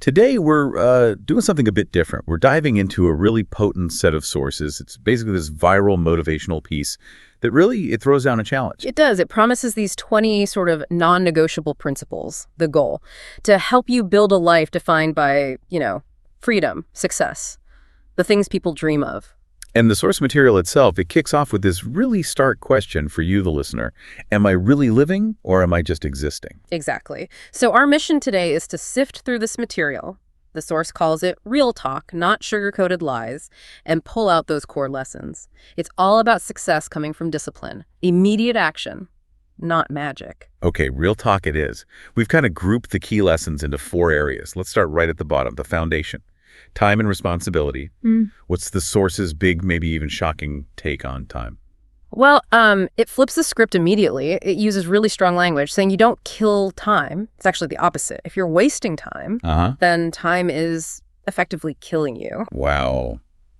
Today, we're doing something a bit different. We're diving into a really potent set of sources. It's basically this viral motivational piece that really, it throws down a challenge. It does. It promises these 20 sort of non-negotiable principles, the goal, to help you build a life defined by, freedom, success, the things people dream of. And the source material itself, it kicks off with this really stark question for you, the listener. Am I really living or am I just existing? Exactly. So our mission today is to sift through this material. The source calls it real talk, not sugar-coated lies, and pull out those core lessons. It's all about success coming from discipline, immediate action, not magic. Okay, real talk it is. We've kind of grouped the key lessons into 4 areas. Let's start right at the bottom, the foundation. Time and responsibility. What's the source's big, maybe even shocking take on time? Well, it flips the script immediately. It uses really strong language, saying you don't kill time. It's actually the opposite. If you're wasting time, then time is effectively killing you. Wow,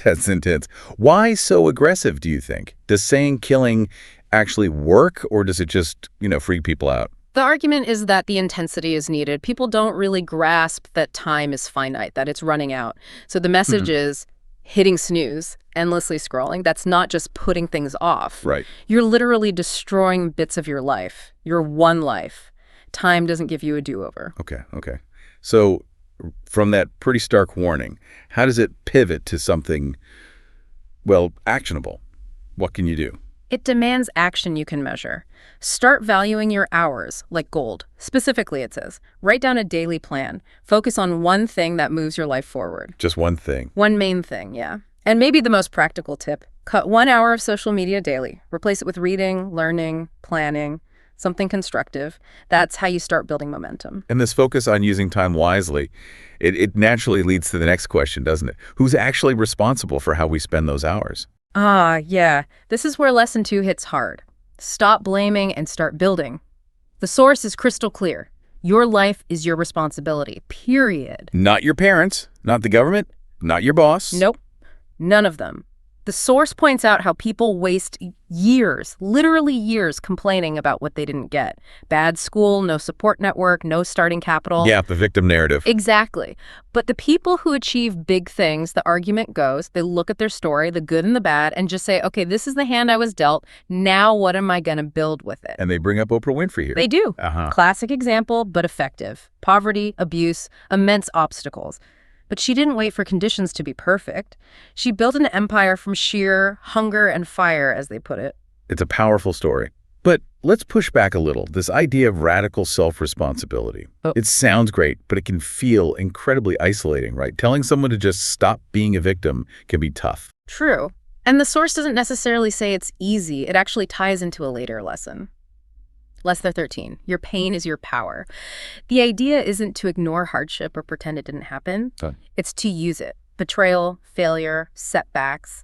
that's intense. Why so aggressive, do you think? Does saying killing actually work, or does it just, freak people out? The argument is that the intensity is needed. People don't really grasp that time is finite, that it's running out. So the message is hitting snooze, endlessly scrolling. That's not just putting things off. Right. You're literally destroying bits of your life, your one life. Time doesn't give you a do-over. Okay. So from that pretty stark warning, how does it pivot to something, actionable? What can you do? It demands action you can measure. Start valuing your hours like gold. Specifically, it says, write down a daily plan. Focus on one thing that moves your life forward. Just one thing. One main thing, yeah. And maybe the most practical tip, cut 1 hour of social media daily. Replace it with reading, learning, planning, something constructive. That's how you start building momentum. And this focus on using time wisely, it naturally leads to the next question, doesn't it? Who's actually responsible for how we spend those hours? Yeah. This is where lesson 2 hits hard. Stop blaming and start building. The source is crystal clear. Your life is your responsibility, period. Not your parents, not the government, not your boss. Nope. None of them. The source points out how people waste years, literally years, complaining about what they didn't get. Bad school, no support network, no starting capital. Yeah, the victim narrative. Exactly. But the people who achieve big things, the argument goes, they look at their story, the good and the bad, and just say, okay, this is the hand I was dealt. Now what am I going to build with it? And they bring up Oprah Winfrey here. They do. Classic example, but effective. Poverty, abuse, immense obstacles. But she didn't wait for conditions to be perfect. She built an empire from sheer hunger and fire, as they put it. It's a powerful story. But let's push back a little. This idea of radical self-responsibility. It sounds great, but it can feel incredibly isolating, right? Telling someone to just stop being a victim can be tough. True. And the source doesn't necessarily say it's easy. It actually ties into a later lesson. Lesson 13, your pain is your power. The idea isn't to ignore hardship or pretend it didn't happen. It's to use it. Betrayal, failure, setbacks.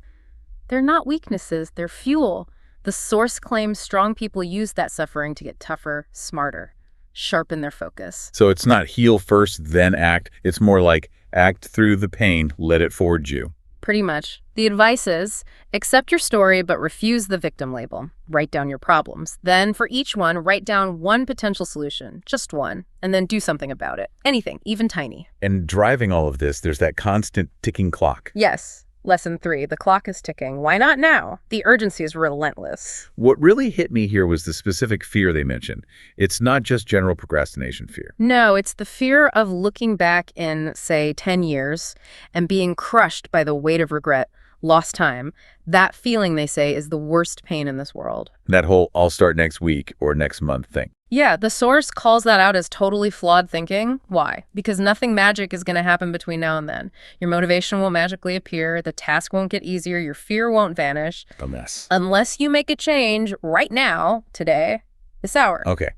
They're not weaknesses, they're fuel. The source claims strong people use that suffering to get tougher, smarter, sharpen their focus. So it's not heal first, then act. It's more like act through the pain, let it forge you. Pretty much. The advice is, accept your story, but refuse the victim label. Write down your problems. Then, for each one, write down one potential solution, just one, and then do something about it. Anything, even tiny. And driving all of this, there's that constant ticking clock. Yes. Lesson 3, the clock is ticking. Why not now? The urgency is relentless. What really hit me here was the specific fear they mentioned. It's not just general procrastination fear. No, it's the fear of looking back in, say, 10 years and being crushed by the weight of regret, lost time. That feeling, they say, is the worst pain in this world. That whole I'll start next week or next month thing. Yeah, the source calls that out as totally flawed thinking. Why? Because nothing magic is going to happen between now and then. Your motivation won't magically appear, the task won't get easier, your fear won't vanish. A mess. Unless you make a change right now, today, this hour. Okay.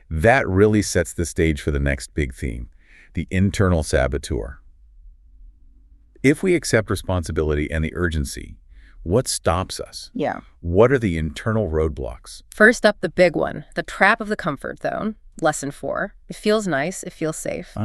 That really sets the stage for the next big theme, the internal saboteur. If we accept responsibility and the urgency, what stops us? Yeah. What are the internal roadblocks? First up, the big one, the trap of the comfort zone. Lesson 4. It feels nice. It feels safe.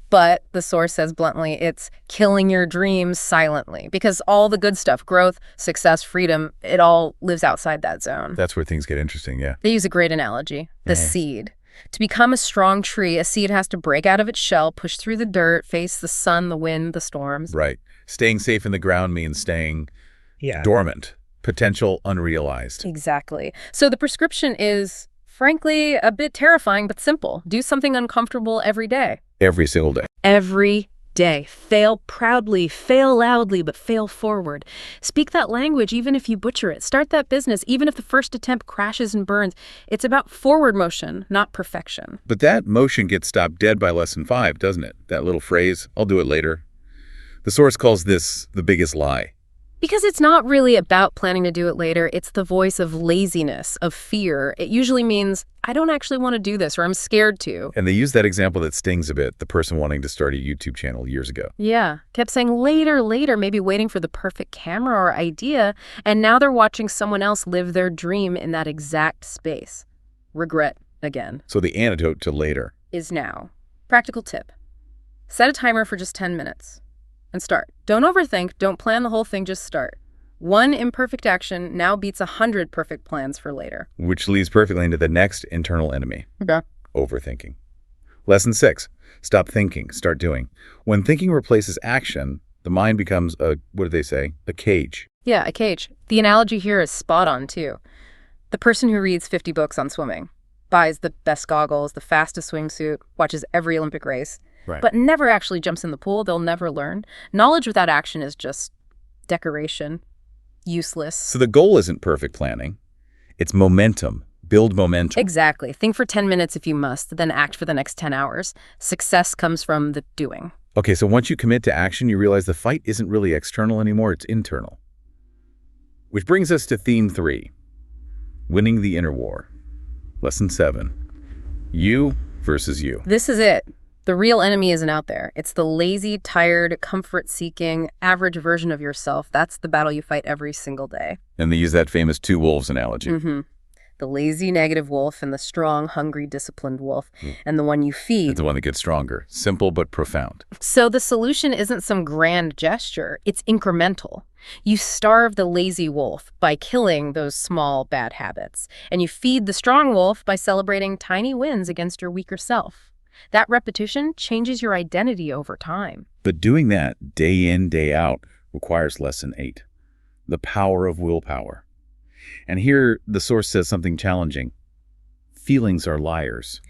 But the source says bluntly, it's killing your dreams silently because all the good stuff, growth, success, freedom, it all lives outside that zone. That's where things get interesting, yeah. They use a great analogy, the seed. To become a strong tree, a seed has to break out of its shell, push through the dirt, face the sun, the wind, the storms. Right. Staying safe in the ground means staying Yeah. dormant, potential unrealized. Exactly. So the prescription is, frankly, a bit terrifying but simple. Do something uncomfortable every day. Every single day. Every day. Fail proudly, fail loudly, but fail forward. Speak that language even if you butcher it. Start that business even if the first attempt crashes and burns. It's about forward motion, not perfection. But that motion gets stopped dead by lesson 5, doesn't it? That little phrase, I'll do it later. The source calls this the biggest lie. Because it's not really about planning to do it later. It's the voice of laziness, of fear. It usually means, I don't actually want to do this, or I'm scared to. And they use that example that stings a bit, the person wanting to start a YouTube channel years ago. Yeah, kept saying later, later, maybe waiting for the perfect camera or idea, and now they're watching someone else live their dream in that exact space. Regret again. So the antidote to later Is now. Practical tip. Set a timer for just 10 minutes. And start. Don't overthink, don't plan the whole thing, just start. One imperfect action now beats 100 perfect plans for later. which leads perfectly into the next internal enemy, Okay. overthinking. Lesson 6, stop thinking, start doing. When thinking replaces action, the mind becomes what do they say, a cage. Yeah, a cage. The analogy here is spot on, too. The person who reads 50 books on swimming, buys the best goggles, the fastest swimsuit, watches every Olympic race, Right. but never actually jumps in the pool, they'll never learn. Knowledge without action is just decoration, useless. So the goal isn't perfect planning, it's momentum. Build momentum. Exactly. Think for 10 minutes if you must, then act for the next 10 hours. Success comes from the doing. Okay, so once you commit to action, you realize the fight isn't really external anymore, it's internal. Which brings us to theme 3, winning the inner war. Lesson 7, you versus you. This is it. The real enemy isn't out there. It's the lazy, tired, comfort-seeking, average version of yourself. That's the battle you fight every single day. And they use that famous two wolves analogy. Mm-hmm. The lazy, negative wolf and the strong, hungry, disciplined wolf. And the one you feed. It's the one that gets stronger. Simple but profound. So the solution isn't some grand gesture. It's incremental. You starve the lazy wolf by killing those small, bad habits. And you feed the strong wolf by celebrating tiny wins against your weaker self. That repetition changes your identity over time. But doing that day in, day out requires lesson 8, the power of willpower. And here the source says something challenging. Feelings are liars.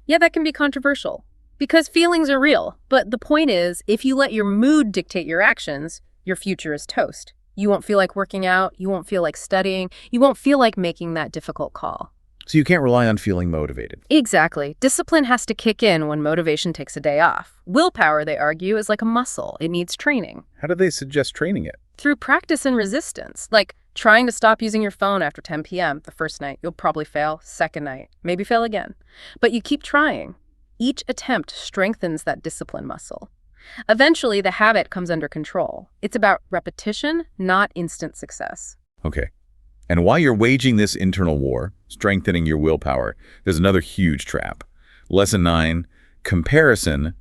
Yeah, that can be controversial because feelings are real. But the point is, if you let your mood dictate your actions, your future is toast. You won't feel like working out. You won't feel like studying. You won't feel like making that difficult call. So you can't rely on feeling motivated. Exactly. Discipline has to kick in when motivation takes a day off. Willpower, they argue, is like a muscle. It needs training. How do they suggest training it? Through practice and resistance, like trying to stop using your phone after 10 p.m. the first night. You'll probably fail. Second night, maybe fail again. But you keep trying. Each attempt strengthens that discipline muscle. Eventually, the habit comes under control. It's about repetition, not instant success. Okay. And while you're waging this internal war, strengthening your willpower, there's another huge trap. Lesson 9, comparison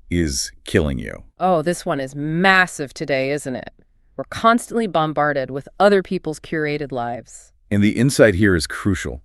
is killing you. Oh, this one is massive today, isn't it? We're constantly bombarded with other people's curated lives. And the insight here is crucial.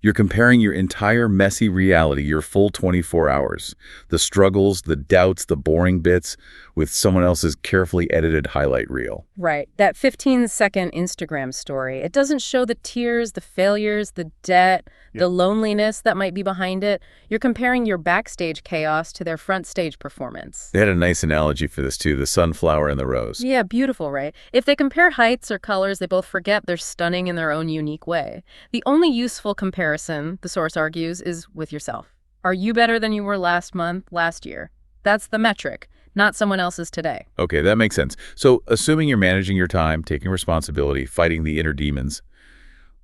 You're comparing your entire messy reality, your full 24 hours, the struggles, the doubts, the boring bits, with someone else's carefully edited highlight reel. Right. That 15-second Instagram story, it doesn't show the tears, the failures, the debt, the loneliness that might be behind it. You're comparing your backstage chaos to their front stage performance. They had a nice analogy for this too, the sunflower and the rose. Yeah, beautiful, right? If they compare heights or colors, they both forget they're stunning in their own unique way. The only useful comparison, the source argues, is with yourself. Are you better than you were last month, last year? That's the metric, not someone else's today. Okay, that makes sense. So assuming you're managing your time, taking responsibility, fighting the inner demons,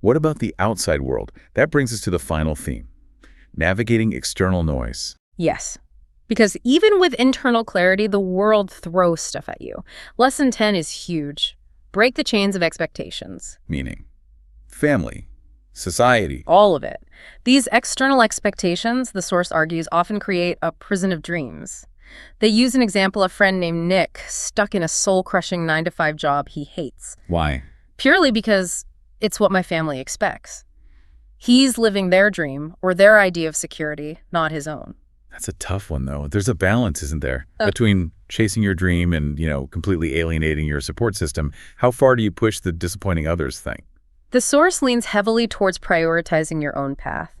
what about the outside world? That brings us to the final theme, navigating external noise. Yes. Because even with internal clarity, the world throws stuff at you. Lesson 10 is huge. Break the chains of expectations. Meaning family, society. All of it. These external expectations, the source argues, often create a prison of dreams. They use an example of a friend named Nick stuck in a soul-crushing 9-to-5 job he hates. Why? Purely because it's what my family expects. He's living their dream or their idea of security, not his own. That's a tough one, though. There's a balance, isn't there, between chasing your dream and, completely alienating your support system. How far do you push the disappointing others thing? The source leans heavily towards prioritizing your own path.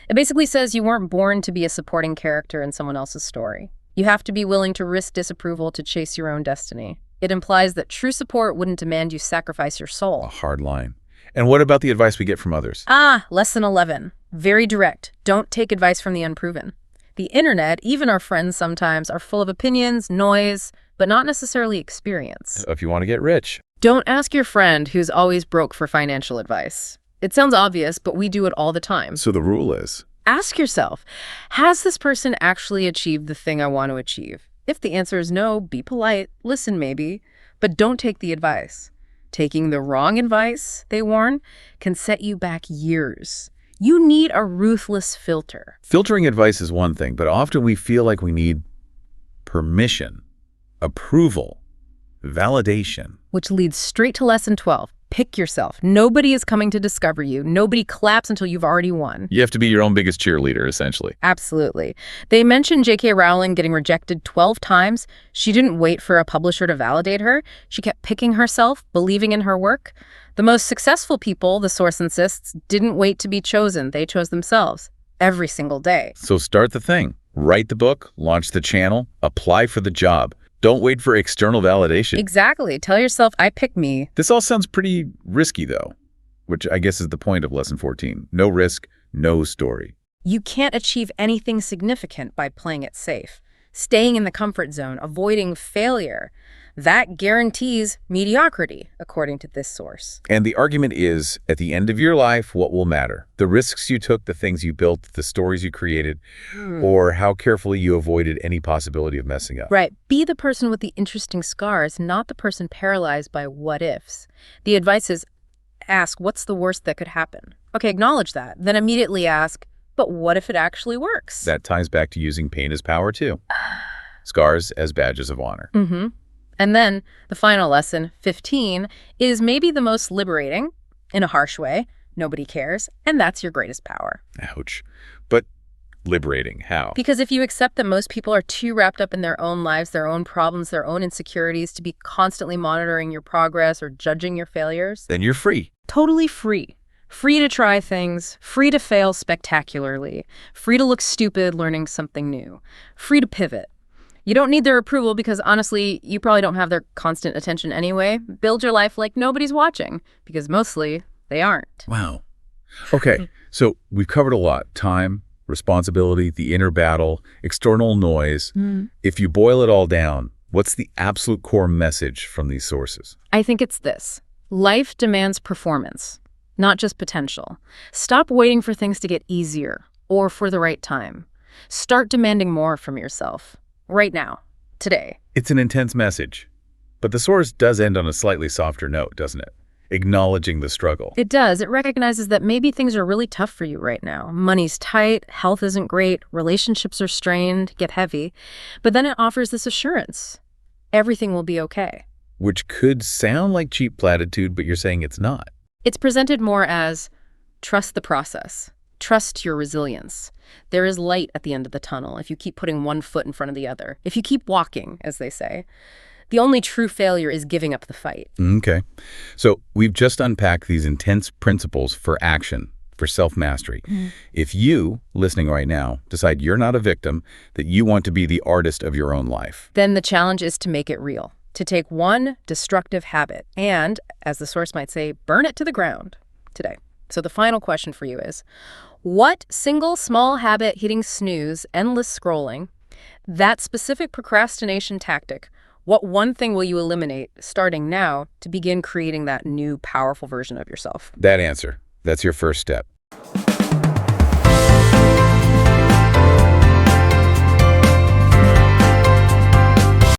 It basically says you weren't born to be a supporting character in someone else's story. You have to be willing to risk disapproval to chase your own destiny. It implies that true support wouldn't demand you sacrifice your soul. A hard line. And what about the advice we get from others? Lesson 11. Very direct. Don't take advice from the unproven. The internet, even our friends sometimes, are full of opinions, noise, but not necessarily experience. If you want to get rich. Don't ask your friend who's always broke for financial advice. It sounds obvious, but we do it all the time. So the rule is? Ask yourself, has this person actually achieved the thing I want to achieve? If the answer is no, be polite, listen maybe, but don't take the advice. Taking the wrong advice, they warn, can set you back years. You need a ruthless filter. Filtering advice is one thing, but often we feel like we need permission, approval, validation. Which leads straight to lesson 12. Pick yourself. Nobody is coming to discover you. Nobody claps until you've already won. You have to be your own biggest cheerleader, essentially. Absolutely. They mentioned J.K. Rowling getting rejected 12 times. She didn't wait for a publisher to validate her. She kept picking herself, believing in her work. The most successful people, the source insists, didn't wait to be chosen. They chose themselves every single day. So start the thing. Write the book, launch the channel, apply for the job. Don't wait for external validation. Exactly. Tell yourself, I pick me. This all sounds pretty risky, though, which I guess is the point of lesson 14. No risk, no story. You can't achieve anything significant by playing it safe. Staying in the comfort zone, avoiding failure. That guarantees mediocrity, according to this source. And the argument is, at the end of your life, what will matter? The risks you took, the things you built, the stories you created, or how carefully you avoided any possibility of messing up. Right. Be the person with the interesting scars, not the person paralyzed by what-ifs. The advice is, ask, what's the worst that could happen? Okay, acknowledge that. Then immediately ask, but what if it actually works? That ties back to using pain as power, too. Scars as badges of honor. Mm-hmm. And then the final lesson, 15, is maybe the most liberating, in a harsh way. Nobody cares, and that's your greatest power. Ouch. But liberating, how? Because if you accept that most people are too wrapped up in their own lives, their own problems, their own insecurities, to be constantly monitoring your progress or judging your failures, then you're free. Totally free. Free to try things, free to fail spectacularly, free to look stupid learning something new, free to pivot. You don't need their approval because, honestly, you probably don't have their constant attention anyway. Build your life like nobody's watching, because mostly they aren't. Wow. Okay, so we've covered a lot. Time, responsibility, the inner battle, external noise. If you boil it all down, what's the absolute core message from these sources? I think it's this. Life demands performance, not just potential. Stop waiting for things to get easier or for the right time. Start demanding more from yourself. Right now, today. It's an intense message, but the source does end on a slightly softer note, doesn't it? Acknowledging the struggle. It does. It recognizes that maybe things are really tough for you right now. Money's tight, health isn't great, relationships are strained, get heavy. But then it offers this assurance. Everything will be okay. Which could sound like cheap platitude, but you're saying it's not. It's presented more as, trust the process. Trust your resilience. There is light at the end of the tunnel if you keep putting one foot in front of the other. If you keep walking, as they say. The only true failure is giving up the fight. Okay. So we've just unpacked these intense principles for action, for self-mastery. If you, listening right now, decide you're not a victim, that you want to be the artist of your own life, then the challenge is to make it real. To take one destructive habit and, as the source might say, burn it to the ground today. So the final question for you is, what single small habit, hitting snooze, endless scrolling, that specific procrastination tactic, what one thing will you eliminate starting now to begin creating that new powerful version of yourself? that answer, that's your first step.